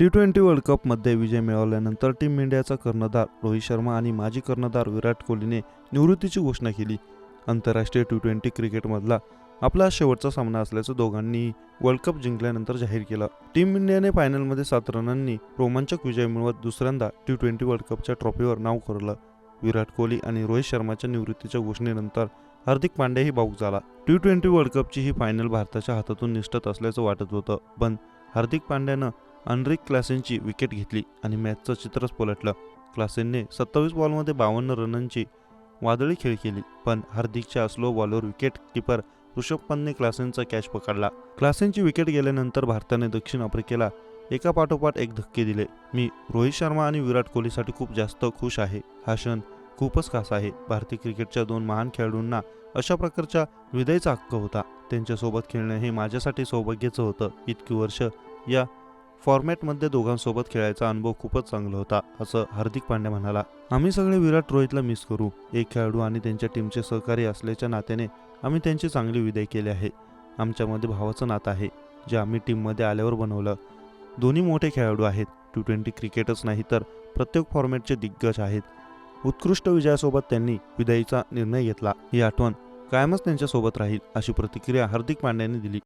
T20 world कपमध्ये विजय मिळवल्यानंतर team इंडियाचा कर्णधार रोहित शर्मा आणि माजी कर्णधार विराट कोहलीने निवृत्तीची घोषणा केली. आंतरराष्ट्रीय T20 क्रिकेटमधला आपला शेवटचा सामना असल्याचं दोघांनी वर्ल्ड कप जिंकल्यानंतर जाहीर केलं. टीम इंडियाने फायनलमध्ये 7 रनांनी रोमांचक विजय मिळवत दुसऱ्यांदा T20 वर्ल्ड कपच्या ट्रॉफीवर नाव कोरलं. विराट कोहली आणि रोहित शर्माच्या निवृत्तीच्या घोषणेनंतर हार्दिक पांड्याही भावुक झाला. T20 वर्ल्ड कपची ही फायनल भारताच्या हातातून निसटत असल्याचं वाटत होतं, पण हार्दिक पांड्यानं एनरिक क्लासेनची विकेट घेतली आणि मॅचचं चित्रच पलटलं. क्लासेनने 27 बॉलमध्ये 52 रनांची वादळी खेळी केली, पण हार्दिकच्या स्लो बॉलवर विकेट किपर ऋषभ पंतने क्लासेनचा कॅच पकडला. क्लासेनची विकेट गेल्यानंतर भारताने दक्षिण आफ्रिकेला एकापाठोपाठ एक धक्के दिले. मी रोहित शर्मा आणि विराट कोहलीसाठी खूप जास्त खुश आहे. हा क्षण खूपच खास आहे. भारतीय क्रिकेटच्या 2 महान खेळाडूंना अशा प्रकारच्या विदाईचा हक्क होता. त्यांच्यासोबत खेळणं हे माझ्यासाठी सौभाग्याचं होतं. इतकी वर्ष या फॉर्मॅटमध्ये दोघांसोबत खेळायचा अनुभव खूपच चांगला होता, असं हार्दिक पांड्या म्हणाला. आम्ही सगळे विराट रोहितला मिस करू. एक खेळाडू आणि त्यांच्या टीमचे सहकारी असल्याच्या नात्याने आम्ही त्यांची चांगली विदाई केली आहे. आमच्यामध्ये भावाचं नातं आहे, जे आम्ही टीममध्ये आल्यावर बनवलं. दोन्ही मोठे खेळाडू आहेत. T20 क्रिकेटच नाही तर प्रत्येक फॉर्मॅटचे दिग्गज आहेत. उत्कृष्ट विजयासोबत त्यांनी विदाईचा निर्णय घेतला. ही आठवण कायमच त्यांच्यासोबत राहील, अशी प्रतिक्रिया हार्दिक पांड्याने दिली.